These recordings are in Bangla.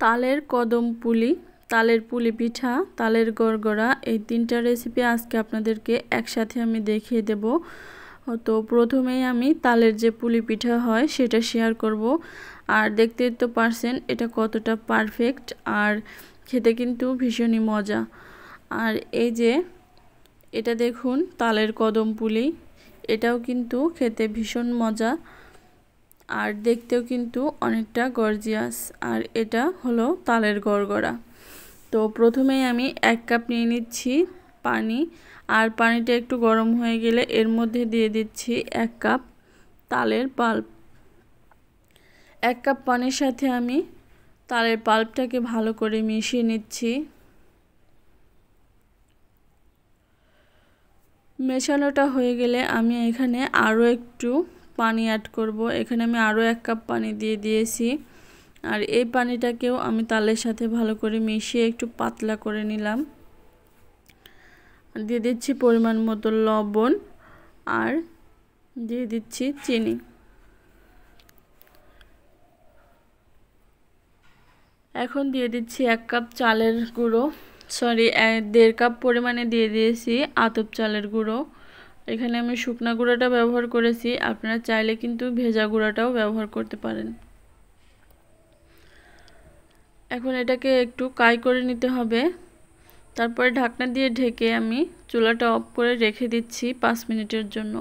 তালের কদম পুলি, তালের পুলি পিঠা, তালের গড়গড়া, এই তিনটা রেসিপি আজকে আপনাদেরকে একসাথে আমি দেখিয়ে দেব। তো প্রথমেই আমি তালের যে পুলি পিঠা হয় সেটা শেয়ার করব। আর দেখতেই তো পারছেন এটা কতটা পারফেক্ট, আর খেতে কিন্তু ভীষণই মজা। আর এই যে এটা দেখুন তালের কদম পুলি, এটাও কিন্তু খেতে ভীষণ মজা আর দেখতেও কিন্তু অনেকটা গর্জিয়াস। আর এটা হলো তালের গড়গড়া। তো প্রথমেই আমি 1 কাপ নিয়ে নিচ্ছি পানি, আর পানিটা একটু গরম হয়ে গেলে এর মধ্যে দিয়ে দিচ্ছি 1 কাপ তালের পাল্প। 1 কাপ পানির সাথে আমি তালের পাল্পটাকে ভালো করে মিশিয়ে নিচ্ছি। মেশানোটা হয়ে গেলে আমি এখানে আরও একটু পানি অ্যাড করব। এখানে আমি আরও 1 কাপ পানি দিয়ে দিয়েছি। আর এই পানিটাকেও আমি তালের সাথে ভালো করে মিশিয়ে একটু পাতলা করে নিলাম। দিয়ে দিচ্ছি পরিমাণ মতো লবণ, আর দিয়ে দিচ্ছি চিনি। এখন দিয়ে দিচ্ছি 1 কাপ চালের গুঁড়ো, 1.5 কাপ পরিমাণে দিয়ে দিয়েছি আতপ চালের গুঁড়ো। এখানে আমি শুকনা গুঁড়োটা ব্যবহার করেছি, আপনারা চাইলে কিন্তু ভেজা গুঁড়োটাও ব্যবহার করতে পারেন। এখন এটাকে একটু কাই করে নিতে হবে। তারপরে ঢাকনা দিয়ে ঢেকে আমি চুলাটা অফ করে রেখে দিচ্ছি 5 মিনিটের জন্য।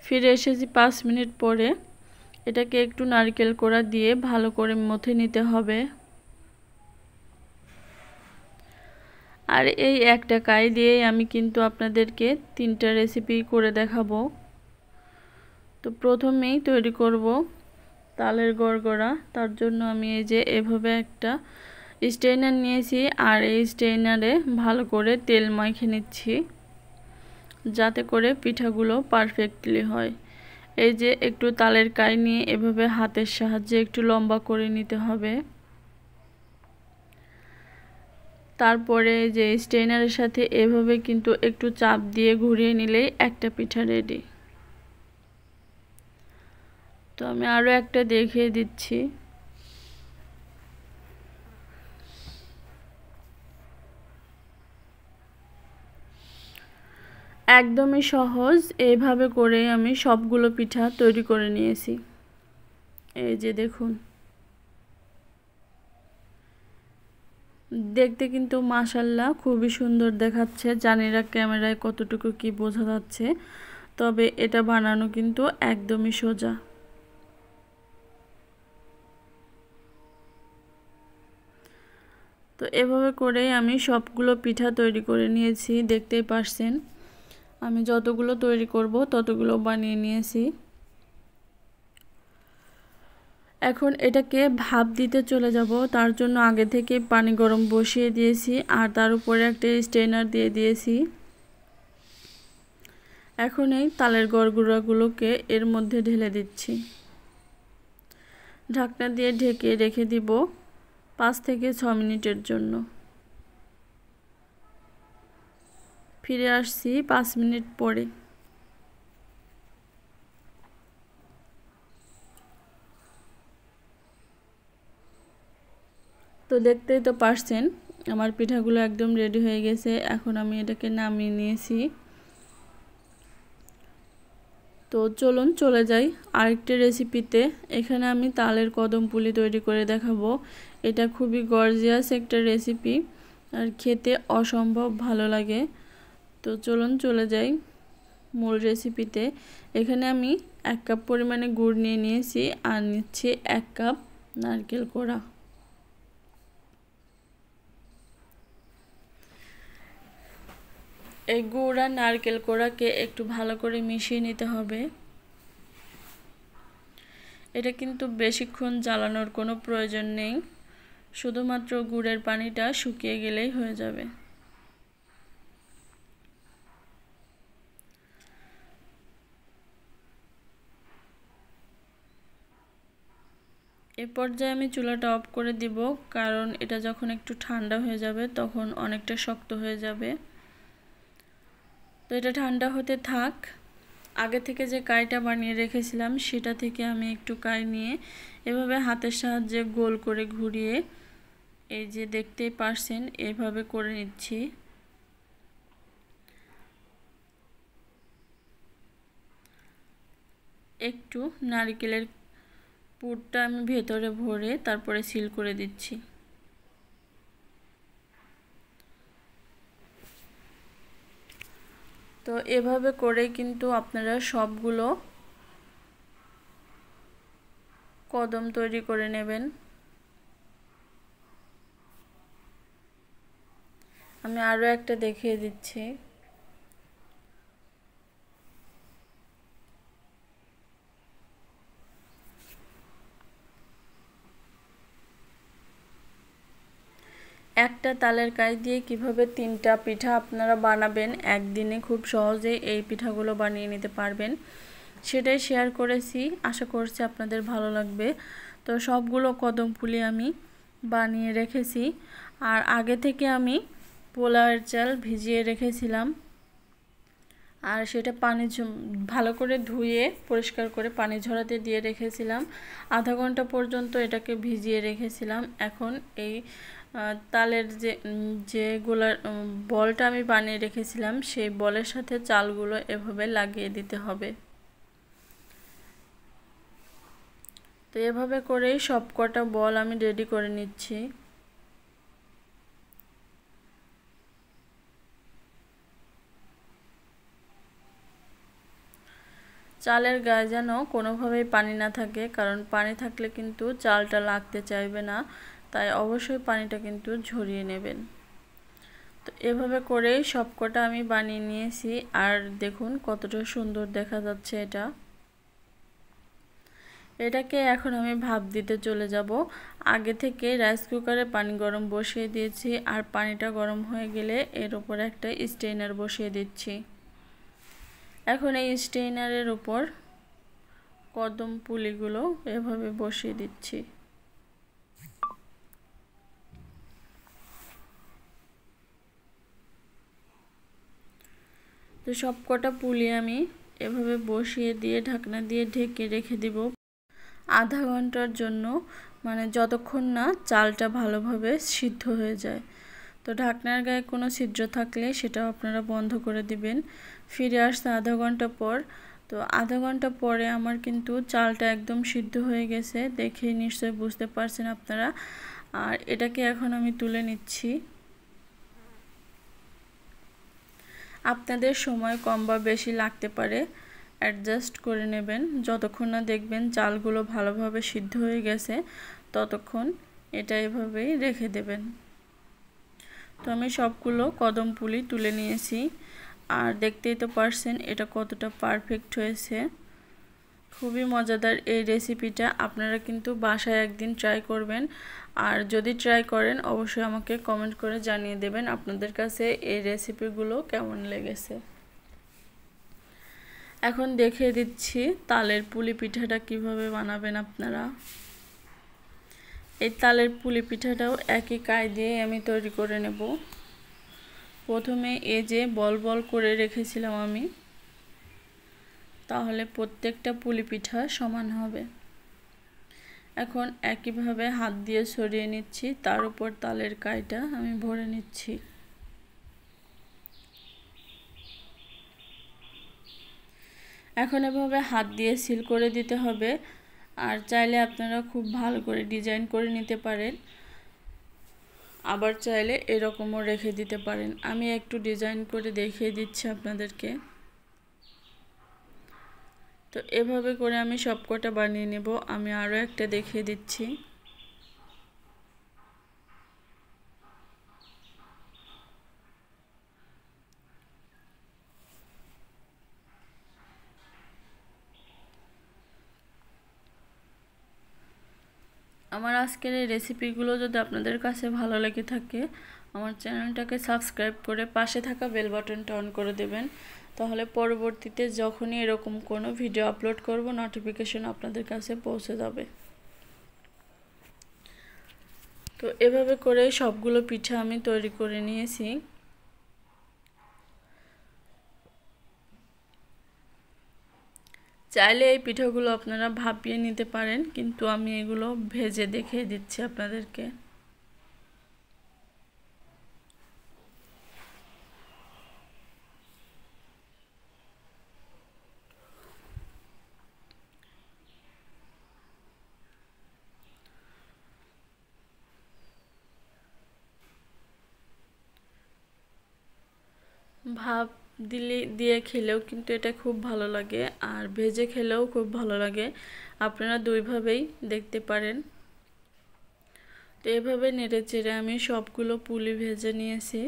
ফিরে এসেছি 5 মিনিট পরে। এটাকে একটু নারকেল কোড়া দিয়ে ভালো করে মথে নিতে হবে। আর এই একটা কাই দিয়েই আমি কিন্তু আপনাদেরকে 3টা রেসিপি করে দেখাবো। তো প্রথমেই তৈরি করব তালের গড়গড়া। তার জন্য আমি এই যে এভাবে একটা স্ট্রেনার নিয়েছি, আর এই স্ট্রেনারে ভালো করে তেল মাখিয়ে নিচ্ছি যাতে করে পিঠাগুলো পারফেক্টলি হয়। এই যে একটু তালের কাই নিয়ে এভাবে হাতের সাহায্যে একটু লম্বা করে নিতে হবে। তারপরে যে স্ট্রেনারের সাথে এভাবে কিন্তু একটু চাপ দিয়ে ঘুরিয়ে নিলেই একটা পিঠা রেডি। তো আমি আরও একটা দেখিয়ে দিচ্ছি। একদমই সহজ, এইভাবে করে আমি সবগুলো পিঠা তৈরি করে নিয়েছি। এই যে দেখুন, দেখতে কিন্তু মাশাআল্লাহ খুবই সুন্দর দেখাচ্ছে। জানি না ক্যামেরায় কতটুকু কি বোঝা যাচ্ছে, তবে এটা বানানো কিন্তু একদমই সোজা। তো এভাবে করে আমি সবগুলো পিঠা তৈরি করে নিয়েছি, দেখতেই পারছেন। আমি যতগুলো তৈরি করব ততগুলো বানিয়ে নিয়েছি। এখন এটাকে ভাপ দিতে চলে যাব। তার জন্য আগে থেকে পানি গরম বসিয়ে দিয়েছি, আর তার উপরে একটা স্ট্রেনার দিয়ে দিয়েছি। এখন এই তালের গড়গড়াগুলোকে এর মধ্যে ঢেলে দিচ্ছি। ঢাকনা দিয়ে ঢেকে রেখে দিব 5 থেকে 6 মিনিটের জন্য। ফিরে আসছি 5 মিনিট পরে। তো দেখতেই তো পারছেন আমার পিঠাগুলো একদম রেডি হয়ে গেছে। এখন আমি এটাকে নামিয়ে নিয়েছি। তো চলুন চলে যাই আরেকটি রেসিপিতে। এখানে আমি তালের কদম পুলি তৈরি করে দেখাবো। এটা খুবই গর্জিয়াস একটা রেসিপি, আর খেতে অসম্ভব ভালো লাগে। তো চলুন চলে যাই মূল রেসিপিতে। এখানে আমি 1 কাপ পরিমাণে গুড় নিয়ে নিয়েছি, আর নিচ্ছি 1 কাপ নারকেল কোড়া। এই গুড় আর নারকেল কোড়াকে একটু ভালো করে মিশিয়ে নিতে হবে। এটা কিন্তু বেশিক্ষণ জ্বালানোর কোনো প্রয়োজন নেই, শুধুমাত্র গুড়ের পানিটা শুকিয়ে গেলেই হয়ে যাবে। এ পর্যায়ে আমি চুলাটা অফ করে দিব, কারণ এটা যখন একটু ঠান্ডা হয়ে যাবে তখন অনেকটা শক্ত হয়ে যাবে। তো এটা ঠান্ডা হতে থাক। আগে থেকে যে কাইটা বানিয়ে রেখেছিলাম সেটা থেকে আমি একটু কাই নিয়ে এভাবে হাতের সাহায্যে গোল করে ঘুরিয়ে এই যে দেখতেই পারছেন এভাবে করে নিচ্ছি। একটু নারকেলের পুরটা আমি ভেতরে ভরে তারপরে সিল করে দিচ্ছি। তো এভাবে করে কিন্তু আপনারা সবগুলো কদম তৈরি করে নেবেন। আমি আরও একটা দেখিয়ে দিচ্ছি। একটা তালের কাই দিয়ে কিভাবে 3টা পিঠা আপনারা বানাবেন একদিনে, খুব সহজেই এই পিঠাগুলো বানিয়ে নিতে পারবেন, সেটাই শেয়ার করেছি। আশা করছি আপনাদের ভালো লাগবে। তো সবগুলো কদম ফুলি আমি বানিয়ে রেখেছি। আর আগে থেকে আমি পোলাওয়ের চাল ভিজিয়ে রেখেছিলাম, আর সেটা ভালো করে ধুয়ে পরিষ্কার করে পানি ঝরাতে দিয়ে রেখেছিলাম। আধা ঘন্টা পর্যন্ত এটাকে ভিজিয়ে রেখেছিলাম। এখন এই তালের যে বলটা আমি বানিয়ে রেখেছিলাম সেই বলের সাথে চালগুলো এভাবে লাগিয়ে দিতে হবে। তো এভাবে করেই সব কটা বল আমি রেডি করে নিচ্ছি। চালের গায়ে যেন কোনোভাবেই পানি না থাকে, কারণ পানি থাকলে কিন্তু চালটা লাগতে চাইবে না, তাই অবশ্যই পানিটা কিন্তু ঝরিয়ে নেবেন। তো এভাবে করেই সবকটা আমি বানিয়ে নিয়েছি। আর দেখুন কতটা সুন্দর দেখা যাচ্ছে এটাকে এখন আমি ভাপ দিতে চলে যাব। আগে থেকে রাইস কুকারে পানি গরম বসিয়ে দিয়েছি, আর পানিটা গরম হয়ে গেলে এর উপর একটা স্টেইনার বসিয়ে দিচ্ছি। এখন এই স্টেইনারের উপর কদম পুলিগুলো এভাবে বসিয়ে দিচ্ছি। তো সব কটা পুলি আমি এভাবে বসিয়ে দিয়ে ঢাকনা দিয়ে ঢেকে রেখে দিব আধা ঘন্টার জন্য, মানে যতক্ষণ না চালটা ভালোভাবে সিদ্ধ হয়ে যায়। তো ঢাকনার গায়ে কোনো ছিদ্র থাকলে সেটাও আপনারা বন্ধ করে দিবেন। ফিরে আসতে আধা ঘন্টা পর। তো আধা ঘন্টা পরে আমার কিন্তু চালটা একদম সিদ্ধ হয়ে গেছে, দেখে নিশ্চয়ই বুঝতে পারছেন আপনারা। আর এটাকে এখন আমি তুলে নিচ্ছি। আপনাদের সময় কম বা বেশি লাগতে পারে, অ্যাডজাস্ট করে নেবেন। যতক্ষণ না দেখবেন চালগুলো ভালোভাবে সিদ্ধ হয়ে গেছে ততক্ষণ এটা এভাবেই রেখে দেবেন। তো আমি সবগুলো কদম পুলি তুলে নিয়েছি, আর দেখতেই তো পারছেন এটা কতটা পারফেক্ট হয়েছে। খুবই মজাদার এই রেসিপিটা, আপনারা কিন্তু বাসায় একদিন ট্রাই করবেন। আর যদি ট্রাই করেন অবশ্যই আমাকে কমেন্ট করে জানিয়ে দেবেন আপনাদের কাছে এই রেসিপিগুলো কেমন লেগেছে। এখন দেখিয়ে দিচ্ছি তালের পুলি পিঠাটা কিভাবে বানাবেন আপনারা। এই তালের পুলি পিঠাটাও একই কায়দায় আমি তৈরি করে নেব। প্রথমে এই যে বল বল করে রেখেছিলাম আমি, তাহলে প্রত্যেকটা পুলি পিঠা সমান হবে। এখন একইভাবে হাত দিয়ে সরিয়ে নিচ্ছি, তার উপর তালের কাইটা আমি ভরে নিচ্ছি। এখন এভাবে হাত দিয়ে সিল করে দিতে হবে। আর চাইলে আপনারা খুব ভালো করে ডিজাইন করে নিতে পারেন, আবার চাইলে এরকমও রেখে দিতে পারেন। আমি একটু ডিজাইন করে দেখিয়ে দিচ্ছি আপনাদেরকে। তো এভাবে করে আমি সবকটা বানিয়ে নেব। আমি আরও একটা দেখিয়ে দিচ্ছি। আমার আজকের এই রেসিপিগুলো যদি আপনাদের কাছে ভালো লেগে থাকে, আমার চ্যানেলটাকে সাবস্ক্রাইব করে পাশে থাকা বেল বাটনটা অন করে দেবেন। তাহলে পরবর্তীতে যখনই এরকম কোনো ভিডিও আপলোড করব নোটিফিকেশন আপনাদের কাছে পৌঁছে যাবে। তো এভাবে করে সবগুলো পিঠা আমি তৈরি করে নিয়েছি। চাইলে এই পিঠাগুলো আপনারা ভাপিয়ে নিতে পারেন, কিন্তু আমি এগুলো ভেজে দেখিয়ে দিচ্ছি আপনাদেরকে। ভাপ দিয়ে খেলেও কিন্তু এটা খুব ভালো লাগে, আর ভেজে খেলেও খুব ভালো লাগে। আপনারা দুইভাবেই দেখতে পারেন। তো এভাবে নেড়ে চেড়ে আমি সবগুলো পুলি ভেজে নিয়েছি।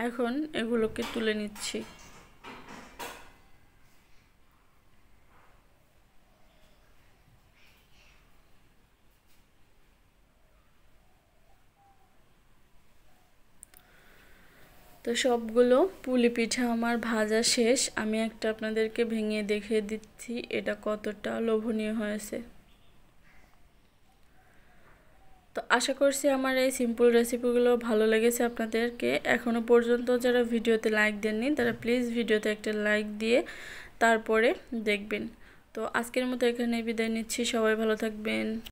এখন এগুলোকে তুলে নিচ্ছি। তো সবগুলো পুলি পিঠা আমার ভাজা শেষ। আমি একটা আপনাদেরকে ভেঙে দেখিয়ে দিচ্ছি এটা কতটা লোভনীয় হয়েছে। তো আশা করছি আমার এই সিম্পল রেসিপিগুলো ভালো লেগেছে আপনাদেরকে। এখনও পর্যন্ত যারা ভিডিওতে লাইক দেননি তারা প্লিজ ভিডিওতে একটা লাইক দিয়ে তারপরে দেখবেন। তো আজকের মতো এখানে বিদায় নিচ্ছি। সবাই ভালো থাকবেন।